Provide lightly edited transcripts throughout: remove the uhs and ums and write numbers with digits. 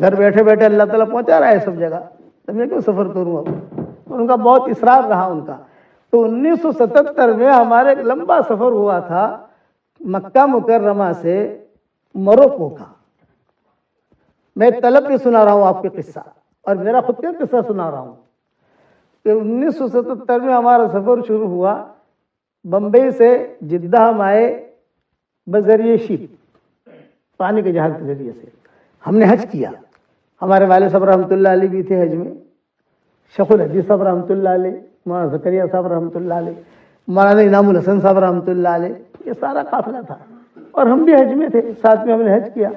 گھر بیٹھے بیٹھے اللہ تعالیٰ پہنچا رہا ہے سب جگہ، تو میں کیوں سفر کروں اب؟ ان کا بہت اصرار رہا ان کا۔ تو 1977 میں ہمارا ایک لمبا سفر ہوا تھا مکہ مکرمہ سے موروکو کا۔ میں طلب بھی سنا رہا ہوں آپ کے قصہ، اور میرا خود کا قصہ سنا رہا ہوں کہ 1977 میں ہمارا سفر شروع ہوا۔ بمبئی سے جدہ ہم آئے بذریعہ شپ، پانی کے جہاز کے ذریعے سے ہم نے حج کیا۔ ہمارے والد صاحب رحمۃ اللہ علیہ بھی تھے حج میں، شیخ الحدیث صاحب رحمۃ اللہ علیہ، مولانا زکریا صاحب رحمۃ اللہ علیہ، مولانا انعام الحسن صاحب رحمۃ اللہ علیہ، یہ سارا قافلہ تھا، اور ہم بھی حج میں تھے، ساتھ میں ہم نے حج کیا۔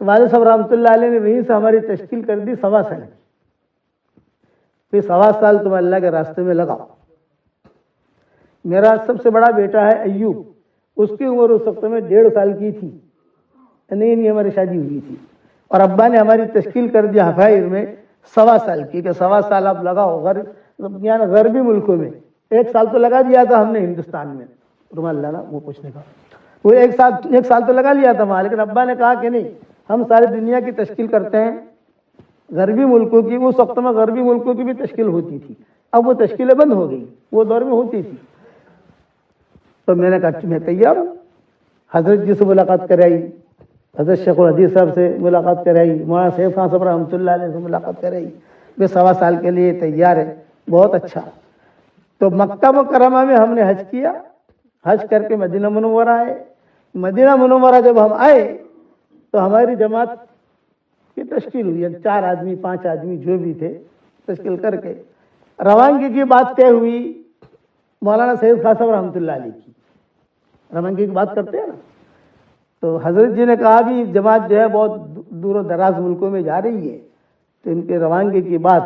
تو والد صاحب رحمۃ اللہ علیہ نے وہیں سے ہماری تشکیل کر دی 1.25 سال کی۔ پھر 1.25 سال تم اللہ کے راستے میں لگاؤ۔ میرا سب سے بڑا بیٹا ہے ایوب، اس کی عمر اس وقت میں 1.5 سال کی تھی، نہیں ہماری شادی ہوئی تھی، اور ابا نے ہماری تشکیل کر دیا حفائر میں 1.25 سال کی کہ 1.25 سال آپ لگاؤ غربی ملکوں میں۔ 1 سال تو لگا دیا تھا ہم نے ہندوستان میں، رومال لانا وہ پوچھنے کا، وہ 1 سال تو لگا لیا تھا وہاں، لیکن ابا نے کہا کہ نہیں، ہم ساری دنیا کی تشکیل کرتے ہیں غربی ملکوں کی۔ اس وقت میں غربی ملکوں کی بھی تشکیل ہوتی تھی، اب وہ تشکیلیں بند ہو گئی، وہ دور میں ہوتی تھی۔ تو میں نے کہا میں تیار ہوں۔ حضرت جی سے ملاقات کرائی، حضرت شیخ الحدیث صاحب سے ملاقات کرائی، مولانا سید خان صاحب رحمۃ اللہ علیہ سے ملاقات کرائی، میں 1.25 سال کے لیے تیار ہے، بہت اچھا۔ تو مکہ مکرمہ میں ہم نے حج کیا، حج کر کے مدینہ منورہ آئے۔ مدینہ منورہ جب ہم آئے تو ہماری جماعت کی تشکیل ہوئی، 4 آدمی 5 آدمی جو بھی تھے تشکیل کر کے روانگی کی بات طے ہوئی مولانا سید خان صاحب رحمۃ اللہ علیہ کی۔ روانگی کی بات کرتے ہیں نا، تو حضرت جی نے کہا بھی جماعت جو ہے بہت دور و دراز ملکوں میں جا رہی ہے، تو ان کے روانگی کی بات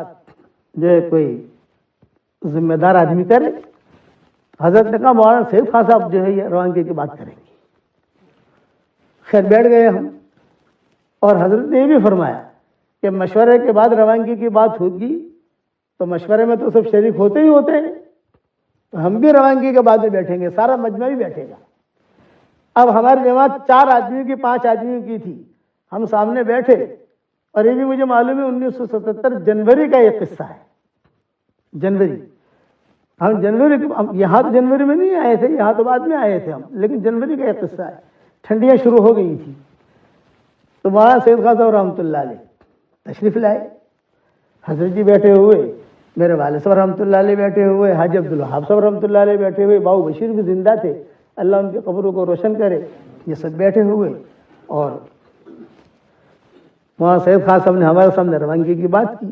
جو ہے کوئی ذمہ دار آدمی کرے۔ حضرت نے کہا مولانا سید خان صاحب جو ہے یہ روانگی کی بات کریں گے۔ خیر بیٹھ گئے ہم، اور حضرت نے یہ بھی فرمایا کہ مشورے کے بعد روانگی کی بات ہوگی، تو مشورے میں تو سب شریک ہوتے ہی ہوتے ہیں، تو ہم بھی روانگی کے بعد میں بیٹھیں گے، سارا مجمع بھی بیٹھے گا۔ اب ہماری جماعت 4 آدمیوں کی 5 آدمیوں کی تھی، ہم سامنے بیٹھے، اور یہ بھی مجھے معلوم ہے 1977 جنوری کا یہ قصہ ہے۔ جنوری، ہم جنوری یہاں تو جنوری میں نہیں آئے تھے، یہاں تو بعد میں آئے تھے ہم، لیکن جنوری کا یہ قصہ ہے، ٹھنڈیاں شروع ہو گئی تھی۔ تو مولانا سید خان صاحب رحمۃ اللہ علیہ تشریف لائے، حضرت جی بیٹھے ہوئے، میرے والد صاحب رحمۃ اللہ علیہ بیٹھے ہوئے، حاجی عبدالوہاب صاحب رحمۃ اللہ علیہ بیٹھے ہوئے، باؤ بشیر بھی زندہ تھے، اللہ ان کے قبروں کو روشن کرے، یہ سب بیٹھے ہوئے۔ اور مولانا سید خان صاحب نے ہمارے سامنے روانگی کی بات کی۔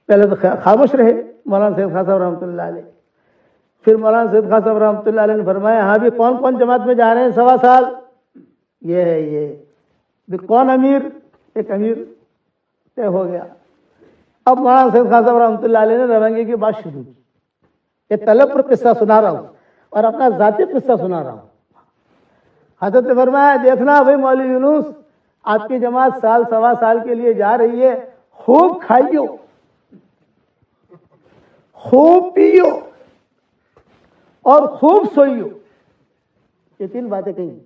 پہلے تو خاموش رہے مولانا سید خان صاحب رحمۃ اللہ علیہ، پھر مولانا سید خان صاحب رحمۃ اللہ علیہ نے فرمایا ہاں بھی کون کون جماعت میں جا رہے ہیں 1.25 سال؟ یہ ہے یہ بھی کون امیر؟ ایک امیر طے ہو گیا۔ اب مولانا سید خان صاحب رحمۃ اللہ علیہ نے روانگی کی بات شروع کی۔ یہ طلب پر قصہ سنا رہا ہوں اور اپنا ذاتی قصہ سنا رہا ہوں۔ حضرت نے فرمایا دیکھنا بھائی مولوی یونس، آپ کی جماعت 1.25 سال کے لیے جا رہی ہے، خوب کھائیو، خوب پیو اور خوب سوئیو۔ یہ 3 باتیں کہیں۔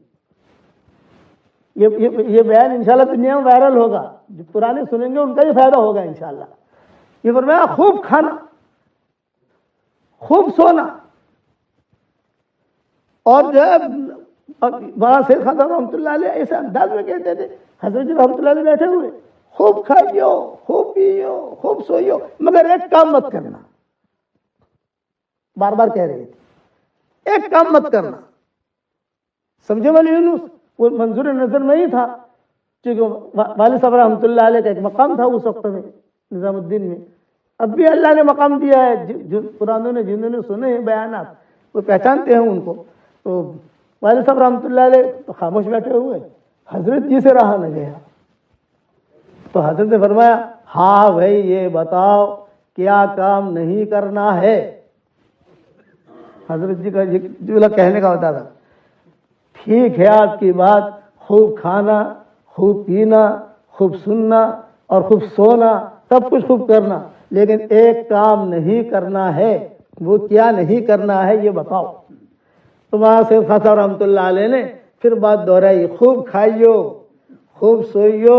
یہ بیان انشاءاللہ دنیا میں وائرل ہوگا، جو پرانے سنیں گے ان کا یہ فائدہ ہوگا انشاءاللہ۔ یہ فرمایا خوب کھانا، خوب سونا، اور جو ہے مولانا سید خان صاحب رحمۃ اللہ علیہ ایسے انداز میں کہتے تھے، حضرت جی رحمۃ اللہ علیہ بیٹھے ہوئے، خوب کھائیو، خوب پیو، خوب سوئیو، مگر ایک کام مت کرنا۔ بار بار کہہ رہے تھے ایک کام مت کرنا۔ سمجھے مولوی یونس؟ وہ منظور نظر میں ہی تھا، کیونکہ والد صاحب رحمۃ اللہ علیہ کا ایک مقام تھا اس وقت میں نظام الدین میں، اب بھی اللہ نے مقام دیا ہے، جو قرآنوں نے جنہوں نے سنے ہیں بیانات وہ پہچانتے ہیں ان کو۔ تو والد صاحب رحمۃ اللہ علیہ تو خاموش بیٹھے ہوئے، حضرت جی سے رہا نہ گیا، تو حضرت نے فرمایا ہاں بھائی یہ بتاؤ کیا کام نہیں کرنا ہے؟ حضرت جی کا جو کہنے کا ہوتا تھا ٹھیک ہے آپ کی بات، خوب کھانا، خوب پینا، خوب سننا اور خوب سونا، سب کچھ خوب کرنا، لیکن ایک کام نہیں کرنا ہے، وہ کیا نہیں کرنا ہے یہ بتاؤ۔ تو وہاں سے خان صاحب رحمۃ اللہ علیہ نے پھر بات دہرائی، خوب کھائیو، خوب سوئیو،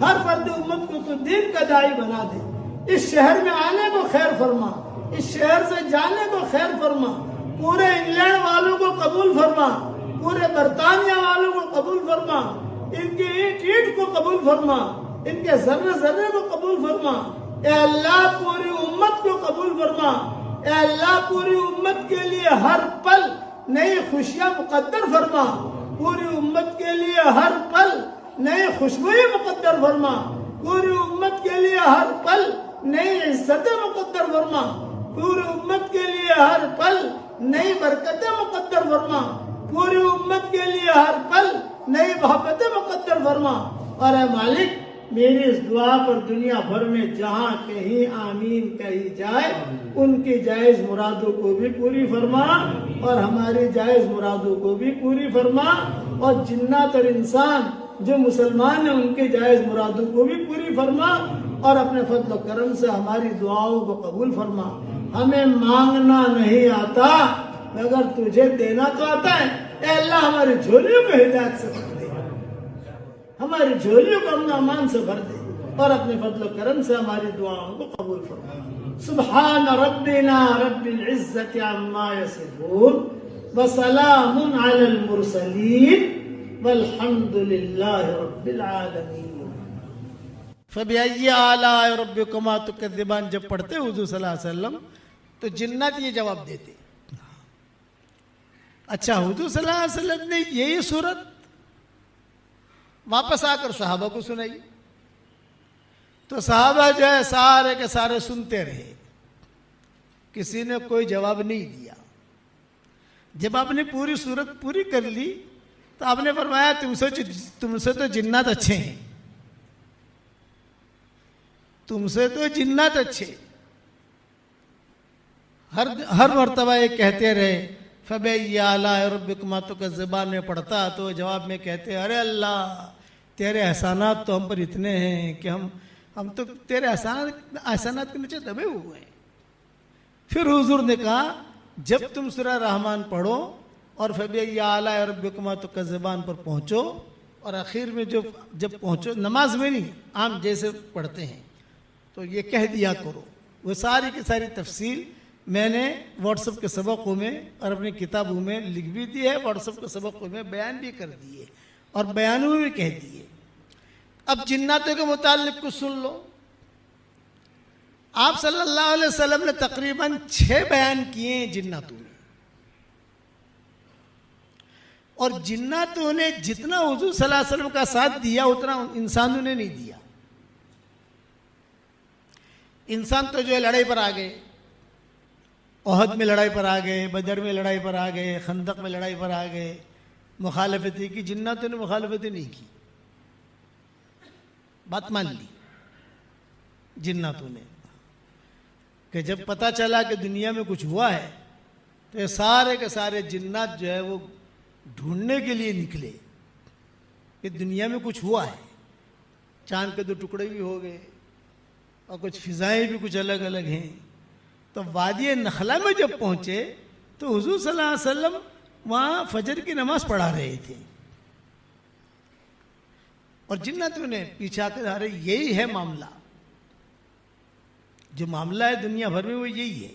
ہر فرد امت کو تو دین کا داعی بنا دے. اس شہر میں آنے کو خیر فرما, اس شہر سے جانے کو خیر فرما. پورے انگلینڈ والوں کو قبول فرما, پورے برطانیہ والوں کو قبول فرما, ان کی اینٹ اینٹ کو قبول فرما, ان کے ذرے ذرے کو قبول فرما. اے اللہ پوری امت کو قبول فرما. اے اللہ پوری امت کے لیے ہر پل نئی خوشیاں مقدر فرما. پوری امت کے لیے ہر پل نئی خوشبوئی مقدر فرما. پوری امت کے لیے ہر پل نئی عزتیں مقدر فرما. پوری امت کے لیے ہر پل نئی برکتیں مقدر فرما. پوری امت کے لیے ہر پل نئی محبتیں مقدر فرما. اور اے مالک میری اس دعا پر دنیا بھر میں جہاں کہیں آمین کہی جائے ان کی جائز مرادوں کو بھی پوری فرما اور ہماری جائز مرادوں کو بھی پوری فرما. اور جنات اور انسان جو مسلمان ہیں ان کی جائز مرادوں کو بھی پوری فرما. اور اپنے فضل و کرم سے ہماری دعاؤں کو قبول فرما. ہمیں مانگنا نہیں آتا مگر تجھے دینا تو آتا ہے. اے اللہ ہماری جھولیوں کو ہدایت سے بھر دے, ہماری جھولیوں کو امن و امان سے بھر دے اور اپنے فضل و کرم سے ہماری دعاؤں کو قبول فرما. سبحان ربنا رب العزت عما یصفون وسلام علی المرسلین والحمد للہ رب العالمین. فَبِأَيِّ آلَاءِ رَبِّكُمَا تُكَذِّبَانِ جب پڑھتے حضور صلی اللہ علیہ وسلم تو جنات یہ جواب دیتے. اچھا حضور صلی اللہ علیہ وسلم نے یہی صورت واپس آ کر صحابہ کو سنائی تو صحابہ جو ہے سارے کے سارے سنتے رہے, کسی نے کوئی جواب نہیں دیا. جب آپ نے پوری صورت پوری کر لی تو آپ نے فرمایا تم سے تو جنات اچھے ہیں, تم سے تو جنات اچھے. ہر مرتبہ یہ کہتے رہے فَبِأَيِّ آلَاءِ رَبِّكُمَا تُكَذِّبَانِ میں پڑھتا تو جواب میں کہتے ارے اللہ تیرے احسانات تو ہم پر اتنے ہیں کہ ہم تو تیرے احسانات کے نیچے دبے ہوئے ہیں. پھر حضور نے کہا جب تم سورہ رحمان پڑھو اور فَبِأَيِّ آلَاءِ رَبِّكُمَا تُكَذِّبَانِ پر پہنچو اور آخر میں جب پہنچو نماز میں نہیں عام جیسے پڑھتے ہیں تو یہ کہہ دیا کرو. وہ ساری کی ساری تفصیل میں نے واٹس ایپ کے سبقوں میں اور اپنی کتابوں میں لکھ بھی دی ہے, واٹس ایپ کے سبقوں میں بیان بھی کر دیے اور بیانوں میں بھی کہہ دیے. اب جناتوں کے متعلق کچھ سن لو. آپ صلی اللہ علیہ وسلم نے تقریباً 6 بیان کیے ہیں جناتوں میں, اور جناتوں نے جتنا حضور صلی اللہ علیہ وسلم کا ساتھ دیا اتنا انسانوں نے نہیں دیا. انسان تو جو ہے لڑائی پر آ گئے, احد میں لڑائی پر آ گئے, بدر میں لڑائی پر آ گئے, خندق میں لڑائی پر آ گئے, مخالفتیں کی. جناتوں نے مخالفتیں نہیں کی, بات مان لی جناتوں نے کہ جب پتہ چلا کہ دنیا میں کچھ ہوا ہے تو یہ سارے کے سارے جنات جو ہے وہ ڈھونڈنے کے لیے نکلے کہ دنیا میں کچھ ہوا ہے. چاند کے 2 ٹکڑے بھی ہو گئے اور کچھ فضائیں بھی کچھ الگ الگ ہیں. تو وادی نخلا میں جب پہنچے تو حضور صلی اللہ علیہ وسلم وہاں فجر کی نماز پڑھا رہے تھے اور جناتوں نے پیچھے آ کر ارے یہی ہے معاملہ, جو معاملہ ہے دنیا بھر میں وہ یہی ہے.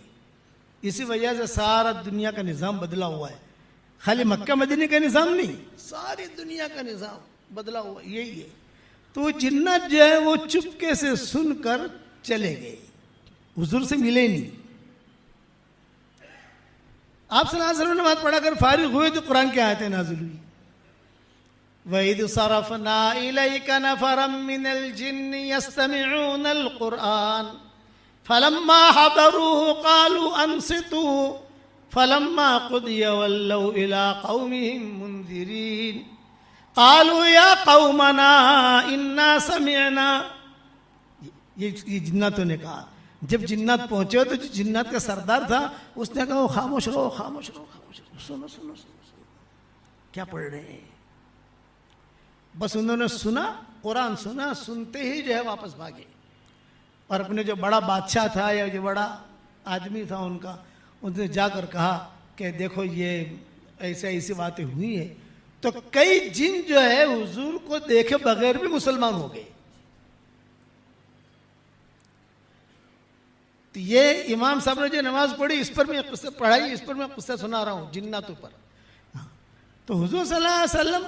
اسی وجہ سے سارا دنیا کا نظام بدلا ہوا ہے, خالی مکہ مدینہ کا نظام نہیں, ساری دنیا کا نظام بدلا ہوا یہی ہے. تو جنات جو ہے وہ چپکے سے سن کر چلے گئے, حضور سے ملے نہیں. آپ صلی اللہ علیہ وسلم نے نماز پڑھا کر فارغ ہوئے تو قرآن کی آیتیں نازل ہوئی. وَإِذْ صَرَفْنَا إِلَيْكَ نَفَرًا مِّنَ الْجِنِّ يَسْتَمِعُونَ الْقُرْآنَ فَلَمَّا حَضَرُوهُ قَالُوا أَنصِتُوا فَلَمَّا قُضِيَ وَلَّوْا إِلَىٰ قَوْمِهِمْ مُنذِرِينَ قَالُوا يَا قَوْمَنَا إِنَّا سَمِعْنَا. یہ جناتوں نے کہا. جب جنات پہنچے تو جو جنات کا سردار تھا اس نے کہا خاموش رہو خاموش رہو خاموش رہو, سنو سنو سنو کیا پڑھ رہے ہیں. بس انہوں نے سنا, قرآن سنا, سنتے ہی جو ہے واپس بھاگے اور اپنے جو بڑا بادشاہ تھا یا جو بڑا آدمی تھا ان کا, ان نے جا کر کہا کہ دیکھو یہ ایسی باتیں ہوئی ہیں. تو کئی جن جو ہے حضور کو دیکھے بغیر بھی مسلمان ہو گئے. تو یہ امام صاحب نے جو نماز پڑھی اس پر میں قصہ پڑھائی، اس پر میں قصہ سنا رہا ہوں جناتوں پر. تو حضور صلی اللہ علیہ وسلم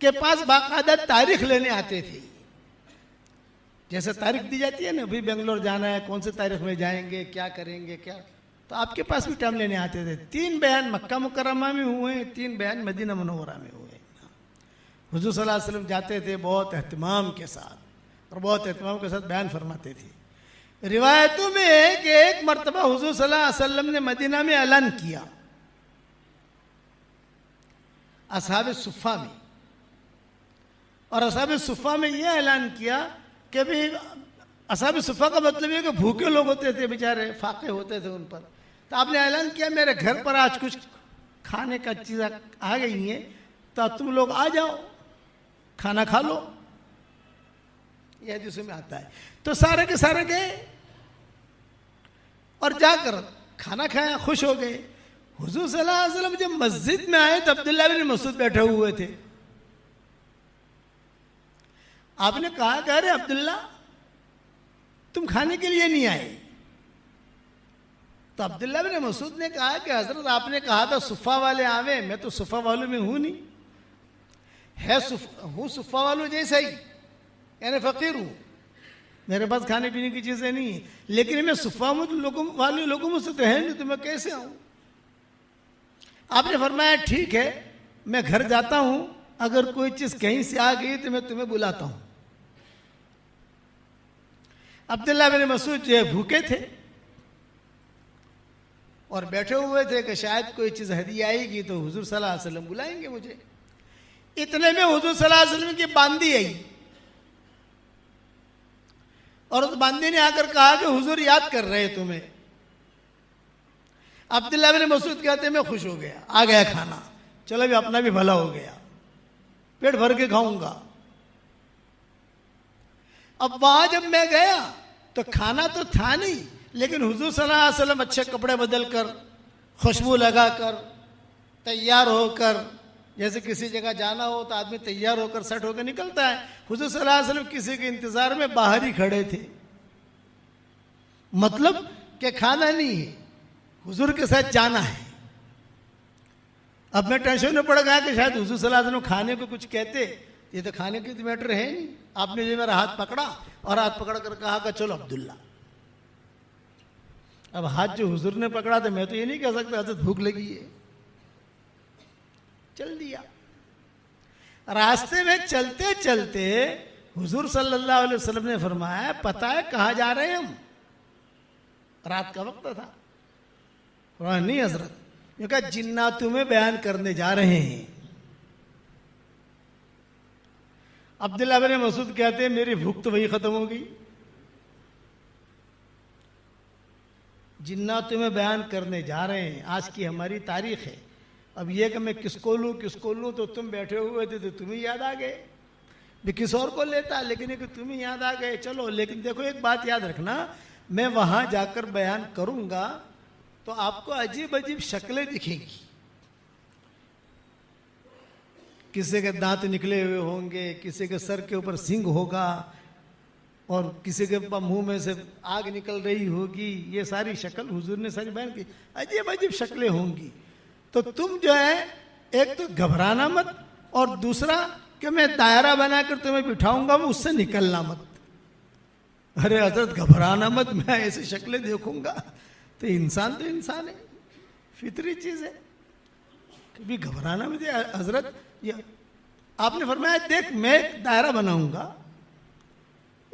کے پاس باقاعدہ تاریخ لینے آتے تھے. جیسے تاریخ دی جاتی ہے نا، ابھی بنگلور جانا ہے، کون سے تاریخ میں جائیں گے، کیا کریں گے، کیا، تو آپ کے پاس بھی ٹائم لینے آتے تھے. 3 بیان مکہ مکرمہ میں ہوئے، 3 بیان مدینہ منورہ میں ہوئے. حضور صلی اللہ علیہ وسلم جاتے تھے بہت اہتمام کے ساتھ، اور بہت اہتمام کے ساتھ بیان فرماتے تھے. روایتوں میں ہے کہ ایک مرتبہ حضور صلی اللہ علیہ وسلم نے مدینہ میں اعلان کیا، اصحاب صفہ میں. اور اصحاب صفہ میں یہ اعلان کیا کہ بھی اصحاب صفہ کا مطلب یہ کہ بھوکے لوگ ہوتے تھے بیچارے، فاقے ہوتے تھے ان پر. تو آپ نے اعلان کیا میرے گھر پر آج کچھ کھانے کا چیزیں آ گئی ہیں، تو تم لوگ آ جاؤ، کھانا کھا لو. یہ حدیث میں آتا ہے. تو سارے کے سارے گئے اور جا کر کھانا کھایا، خوش ہو گئے. حضور صلی اللہ علیہ وسلم جب مسجد میں آئے تو عبداللہ بن مسعود بیٹھے ہوئے تھے. آپ نے کہا کہ ارے عبداللہ تم کھانے کے لیے نہیں آئے. تو عبداللہ بن مسعود نے کہا کہ حضرت آپ نے کہا تھا صفہ والے آویں، میں تو صفہ والوں میں ہوں نہیں، ہوں صفہ والوں جیسا ہی، یعنی فقیر ہوں، میرے پاس کھانے پینے کی چیزیں نہیں ہیں، لیکن میں صفہ والے لوگوں میں سے تو ہے نہیں، تو میں کیسے آؤں. آپ نے فرمایا ٹھیک ہے میں گھر جاتا ہوں، اگر کوئی چیز کہیں سے آ گئی تو میں تمہیں بلاتا ہوں. عبداللہ بن مسعود جو ہے بھوکے تھے اور بیٹھے ہوئے تھے کہ شاید کوئی چیز ہدیہ آئے گی تو حضور صلی اللہ علیہ وسلم بلائیں گے مجھے. اتنے میں حضور صلی اللہ علیہ وسلم کی باندی آئی، اور اس باندی نے آ کر کہا کہ حضور یاد کر رہے تمہیں. عبداللہ بن مسعود کہتے میں خوش ہو گیا، آ گیا کھانا، چلو بھی اپنا بھی بھلا ہو گیا، پیٹ بھر کے کھاؤں گا. اب وہاں جب میں گیا تو کھانا تو تھا نہیں، لیکن حضور صلی اللہ علیہ وسلم اچھے کپڑے بدل کر، خوشبو لگا کر، تیار ہو کر، جیسے کسی جگہ جانا ہو تو آدمی تیار ہو کر سیٹ ہو کے نکلتا ہے، حضور صلی اللہ علیہ وسلم کسی کے انتظار میں باہر ہی کھڑے تھے. مطلب کہ کھانا نہیں ہے، حضور کے ساتھ جانا ہے. اب میں ٹینشن میں پڑ گیا کہ شاید حضور صلی اللہ علیہ وسلم کھانے کو کچھ کہتے، یہ تو کھانے کی میٹر ہے نہیں. آپ نے جو میرا ہاتھ پکڑا اور ہاتھ پکڑ کر کہا کہ چلو عبداللہ. اب ہاتھ جو حضور نے پکڑا تھا میں تو یہ نہیں کہہ سکتا حضرت بھوک لگی ہے، چل دیا. راستے میں چلتے چلتے حضور صلی اللہ علیہ وسلم نے فرمایا پتہ ہے کہاں جا رہے ہیں ہم؟ رات کا وقت تھا. نہیں حضرت، یہ کہا جناتوں میں بیان کرنے جا رہے ہیں. عبداللہ بن مسعود کہتے ہیں میری بھوک تو وہی ختم ہو گئی. جناتوں میں بیان کرنے جا رہے ہیں، آج کی ہماری تاریخ ہے. اب یہ کہ میں کس کو لوں تو تم بیٹھے ہوئے تھے تو تمہیں یاد آ گئے، بھی کس اور کو لیتا، لیکن یہ کہ تمہیں یاد آ گئے. چلو لیکن دیکھو ایک بات یاد رکھنا، میں وہاں جا کر بیان کروں گا تو آپ کو عجیب عجیب شکلیں دکھیں گی. کسی کے دانت نکلے ہوئے ہوں گے، کسی کے سر کے اوپر سنگ ہوگا، اور کسی کے منہ میں سے آگ نکل رہی ہوگی. یہ ساری شکل حضور نے ساری بیان کی، عجیب عجیب شکلیں ہوں گی. تو تم جو ہے ایک تو گھبرانا مت، اور دوسرا کہ میں دائرہ بنا کر تمہیں بٹھاؤں گا وہ اس سے نکلنا مت. ارے حضرت گھبرانا مت، میں ایسی شکلیں دیکھوں گا تو انسان ہے، فطری چیز ہے، کبھی گھبرانا مت. حضرت آپ نے فرمایا دیکھ میں ایک دائرہ بناؤں گا،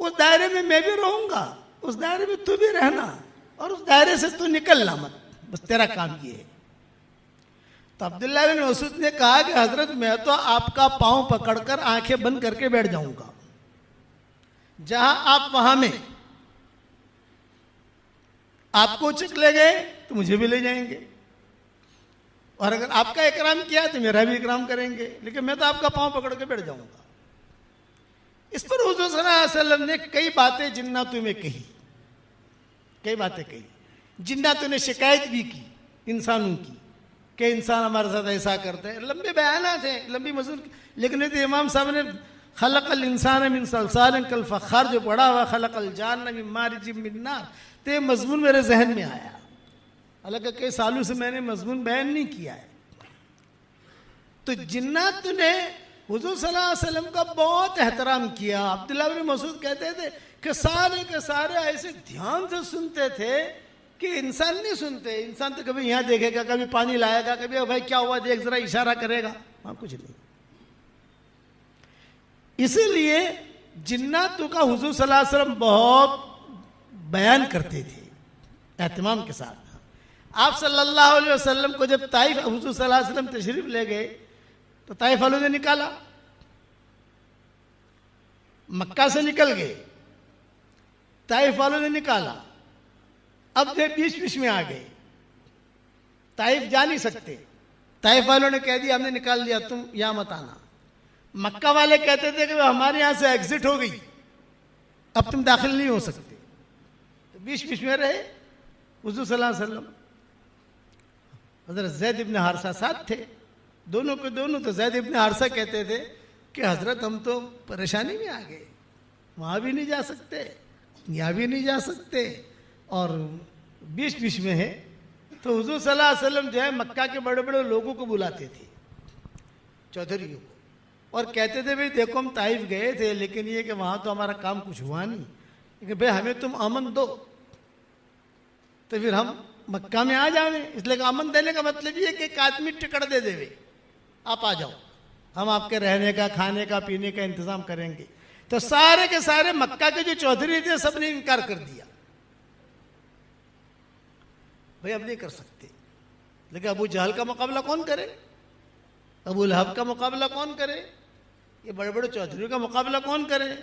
اس دائرے میں میں بھی رہوں گا، اس دائرے میں تو بھی رہنا، اور اس دائرے سے تو نکلنا مت، بس تیرا کام یہ ہے. تو عبداللہ بن مسعود نے کہا کہ حضرت میں تو آپ کا پاؤں پکڑ کر آنکھیں بند کر کے بیٹھ جاؤں گا، جہاں آپ وہاں میں، آپ کو چک لے گئے تو مجھے بھی لے جائیں گے، اور اگر آپ کا اکرام کیا تو میرا بھی اکرام کریں گے، لیکن میں تو آپ کا پاؤں پکڑ کے بیٹھ جاؤں گا. اس پر حضور صلی اللہ علیہ وسلم نے کئی باتیں جناتوں میں کہی، کئی باتیں کہی. جناتوں نے شکایت بھی کی انسانوں کی کہ انسان ہمارے ساتھ ایسا کرتے ہیں. لمبے بیانات ہیں، لمبی مضمون، لیکن امام صاحب نے خلق الانسان من صلصال کالفخار جو پڑھا ہوا خلق الجان من مارج من نار، تو یہ مضمون میرے ذہن میں آیا، حالانکہ کئی سالوں سے میں نے مضمون بیان نہیں کیا ہے۔ تو جنات نے حضور صلی اللہ علیہ وسلم کا بہت احترام کیا۔ عبداللہ بن مسعود کہتے تھے کہ سارے کے سارے ایسے دھیان سے سنتے تھے کہ انسان نہیں سنتے، انسان تو کبھی یہاں دیکھے گا، کبھی پانی لائے گا، کبھی بھائی کیا ہوا دیکھ ذرا، اشارہ کرے گا، وہاں کچھ نہیں۔ اسی لیے جناتوں کا حضور صلی اللہ علیہ وسلم بہت بیان کرتے تھے اہتمام کے ساتھ۔ آپ صلی اللہ علیہ وسلم کو جب طائف حضور صلی اللہ علیہ وسلم تشریف لے گئے تو طائف والوں نے نکالا، مکہ سے نکل گئے، طائف والوں نے نکالا، اب یہ بیچ میں آ گئے، طائف جا نہیں سکتے، طائف والوں نے کہہ دیا ہم نے نکال دیا، تم یہاں مت آنا۔ مکہ والے کہتے تھے کہ ہمارے یہاں سے ایگزٹ ہو گئی، اب تم داخل نہیں ہو سکتے، تو بیچ میں رہے حضور صلی اللہ علیہ وسلم۔ حضرت زید ابن حارثہ ساتھ تھے، دونوں کے دونوں۔ تو زید ابن حارثہ کہتے تھے کہ حضرت ہم تو پریشانی میں آ گئے، وہاں بھی نہیں جا سکتے، یہاں بھی نہیں جا سکتے، اور بیچ میں ہے۔ تو حضور صلی اللہ علیہ وسلم جو ہے مکہ کے بڑے بڑے لوگوں کو بلاتے تھے، چودھریوں کو، اور کہتے تھے بھئی دیکھو ہم طائف گئے تھے، لیکن یہ کہ وہاں تو ہمارا کام کچھ ہوا نہیں، لیکن بھئی ہمیں تم امن دو تو پھر ہم مکہ میں آ جاویں۔ اس لیے کہ امن دینے کا مطلب یہ ہے کہ ایک آدمی ٹکٹ دے دے، آپ آ جاؤ، ہم آپ کے رہنے کا، کھانے کا، پینے کا انتظام کریں گے۔ تو سارے کے سارے مکہ کے جو چودھری تھے سب نے انکار کر دیا، بھئی ہم نہیں کر سکتے۔ لیکن ابو جہل کا مقابلہ کون کرے، ابو لہب کا مقابلہ کون کرے، یہ بڑے بڑے چودھریوں کا مقابلہ کون کرے؟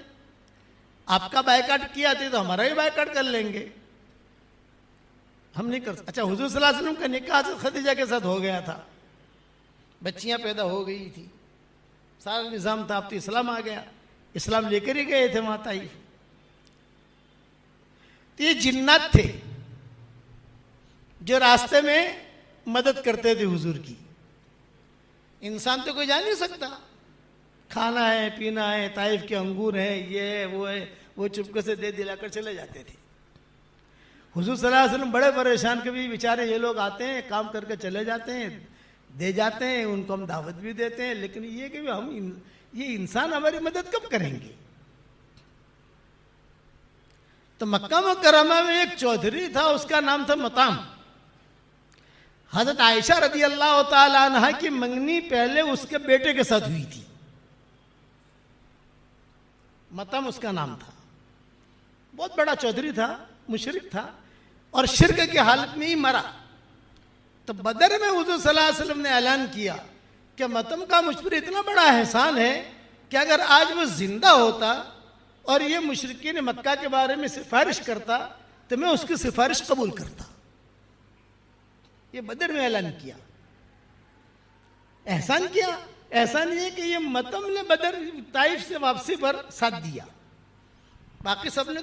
آپ کا بائیکاٹ کیا تھے تو ہمارا ہی بائیکاٹ کر لیں گے، ہم نہیں کر سکتے۔ اچھا، حضور صلی اللہ علیہ وسلم کا نکاح خدیجہ کے ساتھ ہو گیا تھا، بچیاں پیدا ہو گئی تھی، سارا نظام تھا، اب تو اسلام آ گیا، اسلام لے کر ہی گئے تھے وہاں طائف۔ تو یہ جنات تھے جو راستے میں مدد کرتے تھے حضور کی۔ انسان تو کوئی جا نہیں سکتا، کھانا ہے، پینا ہے، طائف کے انگور ہیں، یہ ہے، وہ چپکے سے دے دلا کر چلے جاتے تھے۔ حضور صلی اللہ علیہ وسلم بڑے پریشان، کبھی بیچارے یہ لوگ آتے ہیں کام کر کے چلے جاتے ہیں، دے جاتے ہیں، ان کو ہم دعوت بھی دیتے ہیں، لیکن یہ کہ یہ انسان ہماری مدد کب کریں گے؟ تو مکہ مکرمہ میں ایک چودھری تھا، اس کا نام تھا مطعم۔ حضرت عائشہ رضی اللہ تعالی عنہ کی منگنی پہلے اس کے بیٹے کے ساتھ ہوئی تھی، مطعم اس کا نام تھا، بہت بڑا چودھری تھا، مشرک تھا، اور شرک کی حالت میں ہی مرا۔ تو بدر میں حضور صلی اللہ علیہ وسلم نے اعلان کیا کہ مطعم کا مجھ پر اتنا بڑا احسان ہے کہ اگر آج وہ زندہ ہوتا اور یہ مشرکین مکہ کے بارے میں سفارش کرتا تو میں اس کی سفارش قبول کرتا۔ یہ بدر میں اعلان کیا، احسان کیا۔ احسان یہ کہ یہ مطعم نے بدر طائف سے واپسی پر ساتھ دیا، باقی سب نے